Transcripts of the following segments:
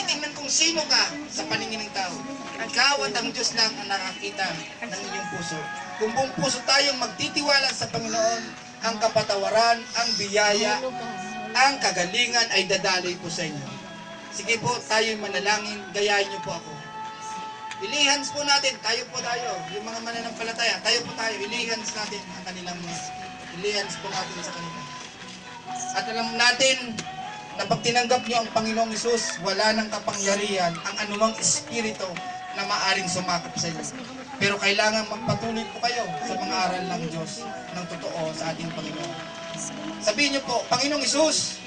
titingnan kung sino ka sa paningin ng tao. Ikaw at ang Diyos lang ang nakakita ng inyong puso. Kung buong puso tayong magtitiwala sa Panginoon, ang kapatawaran, ang biyaya, ang kagalingan ay dadaloy po sa inyo. Sige po, tayo'y manalangin, gayahin niyo po ako. Ilihans po natin, tayo, yung mga mananampalataya, tayo, ilihans natin ang kanilang mga. Ilihans po natin sa kanila. At alam natin na pag tinanggap niyo ang Panginoong Hesus, wala nang kapangyarihan ang anumang espiritu na maaring sumakap sa inyo. Pero kailangan magpatuloy po kayo sa mga aral ng Diyos ng totoo sa ating Panginoon. Sabihin niyo po, Panginoong Hesus,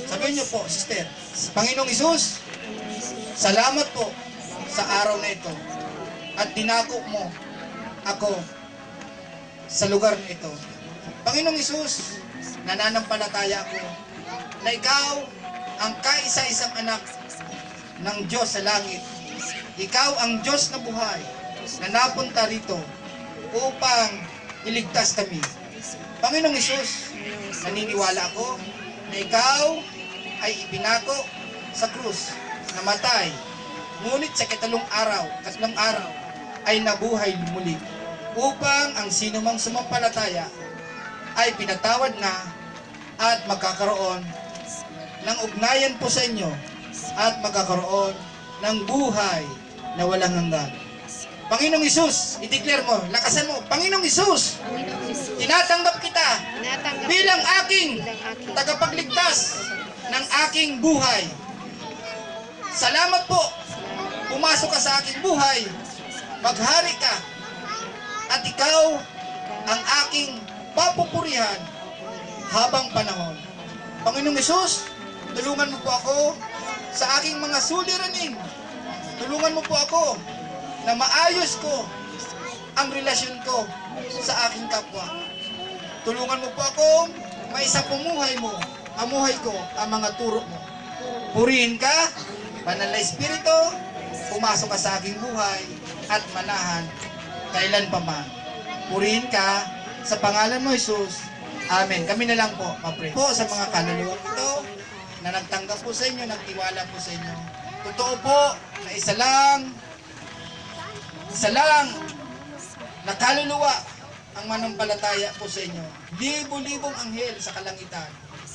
sabihin niyo po, sister, Panginoong Hesus, salamat po sa araw na ito at dinako mo ako sa lugar na ito. Panginoong Hesus, nananampalataya ako na ikaw ang kaisa-isang anak ng Diyos sa langit. Ikaw ang Diyos na buhay na napunta rito upang iligtas kami. Panginoong Hesus, naniniwala ako na ikaw ay ipinako sa krus, namatay, ngunit sa katlong araw ay nabuhay muli upang ang sino mang sumampalataya ay pinatawad na at magkakaroon ng ugnayan po sa inyo at magkakaroon ng buhay na walang hanggan. Panginoong Hesus, i-declare mo, lakasan mo, Panginoong Hesus, tinatanggap kita bilang aking tagapagligtas ng aking buhay. Salamat po, pumasok ka sa aking buhay, maghari ka, at ikaw ang aking papupurihan habang panahon. Panginoong Hesus, tulungan mo po ako sa aking mga suliranin. Tulungan mo po ako na maayos ko ang relasyon ko sa aking kapwa. Tulungan mo po ako maisapumuhay mo, amuhay ko ang mga turo mo. Purihin ka, Banal na Espiritu, pumasok ka sa aking buhay at manahan kailan pa man. Purihin ka sa pangalan mo, Jesus. Amen. Kami na lang po, mapray po sa mga kaluluwa ito na nagtanggap po sa inyo, nagtiwala po sa inyo. Totoo po na isa lang na kaluluwa ang manampalataya po sa inyo. Libo-libong anghel sa kalangitan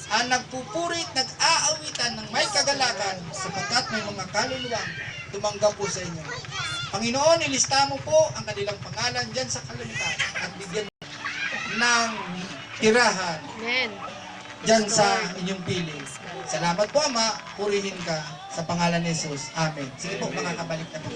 ang nagpupurit, nag-aawitan ng may kagalakan sapagkat may mga kaluluwang tumanggap po sa inyo. Panginoon, ilista mo po ang kanilang pangalan dyan sa kalangitan at bigyan ng tirahan dyan sa inyong piling. Salamat po, Ama. Purihin ka sa pangalan ni Jesus. Amen. Sige po, makakabalik na po.